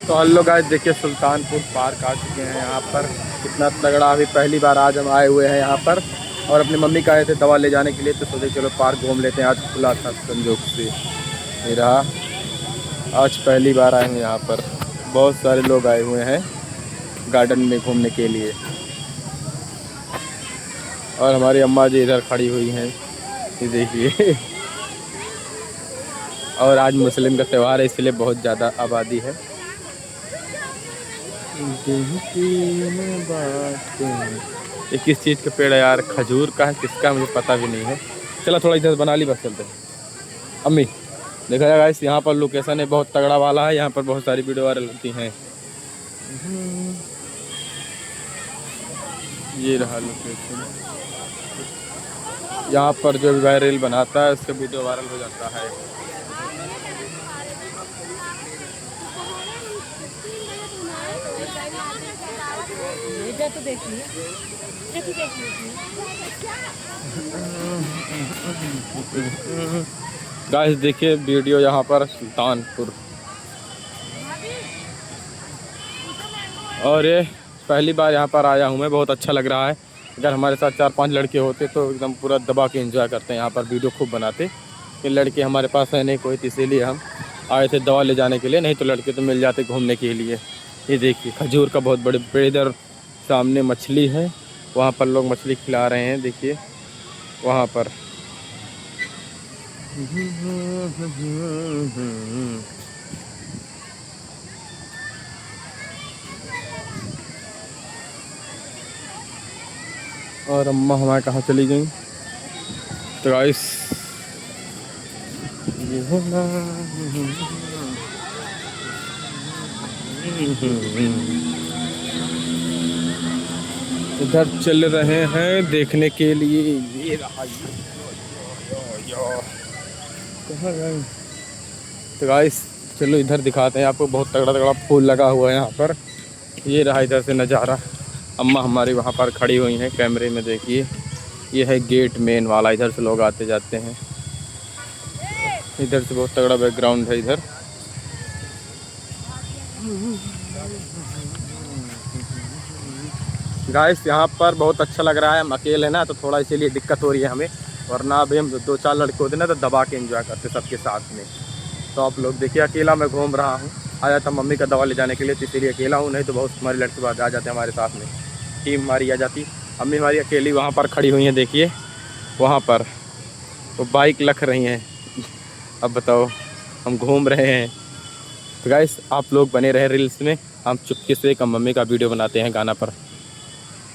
तो hello guys, देखिए Sultanpur park आ चुके हैं। यहाँ पर कितना तगड़ा, अभी पहली बार आज हम आए हुए हैं यहाँ पर। और अपनी मम्मी का आए थे दवा ले जाने के लिए, तो सोचे चलो पार्क घूम लेते हैं। आज खुला था संजोग से। ये रहा, आज पहली बार आए हैं यहाँ पर। बहुत सारे लोग आए हुए हैं गार्डन में घूमने के लिए। और हमारी अम्मा जी इधर खड़ी हुई हैं, ये देखिए। और आज मुस्लिम का त्यौहार है, इसलिए बहुत ज़्यादा आबादी है। ये किस चीज़ का पेड़ है यार? खजूर का है, किसका मुझे पता भी नहीं है। चला थोड़ा इधर बना ली, बस चलते हैं। अम्मी देखा जाएगा, इस यहाँ पर लोकेशन है बहुत तगड़ा वाला है। यहाँ पर बहुत सारी वीडियो वायरल होती हैं। ये रहा लोकेशन। यहाँ पर जो वायरल बनाता है उसका वीडियो वायरल हो जाता है। तो देखिए गाइस देखिए वीडियो यहाँ पर सुल्तानपुर। और ये पहली बार यहाँ पर आया हूँ मैं, बहुत अच्छा लग रहा है। अगर हमारे साथ 4-5 लड़के होते तो एकदम पूरा दबा के एंजॉय करते हैं, यहाँ पर वीडियो खूब बनाते। कि लड़के हमारे पास है नहीं कोई, तो इसीलिए हम आए थे दवा ले जाने के लिए। नहीं तो लड़के तो मिल जाते घूमने के लिए। ये देखिए खजूर का बहुत बड़े पेड़, इधर सामने मछली है, वहाँ पर लोग मछली खिला रहे हैं। देखिए वहाँ पर। और अम्मा हमारे कहाँ चली गई? तो गाइस इधर चल रहे हैं देखने के लिए। ये रहा, कहाँ गए? तो गाइस चलो इधर दिखाते हैं आपको। बहुत तगड़ा तगड़ा फूल लगा हुआ है यहाँ पर। ये रहा इधर से नज़ारा। अम्मा हमारी वहाँ पर खड़ी हुई हैं कैमरे में, देखिए। ये है गेट मेन वाला, इधर से लोग आते जाते हैं। इधर से बहुत तगड़ा बैकग्राउंड है इधर। गाइस यहाँ पर बहुत अच्छा लग रहा है। हम अकेले ना, तो थोड़ा इसीलिए दिक्कत हो रही है हमें। वरना अभी हम 2-4 लड़के होते ना तो दबा के एंजॉय करते सबके साथ में। तो आप लोग देखिए, अकेला मैं घूम रहा हूँ। आया था मम्मी का दवा ले जाने के लिए, तो इसीलिए अकेला हूँ। नहीं तो बहुत हमारे लड़के बाद आ जाते हमारे साथ में, टीम हमारी आ जाती। अम्मी हमारी अकेली वहाँ पर खड़ी हुई हैं, देखिए वहाँ पर वो बाइक लख रही हैं। अब बताओ, हम घूम रहे हैं। तो गाइस आप लोग बने रहे रील्स में। हम चुपके से एक मम्मी का वीडियो बनाते हैं गाना पर।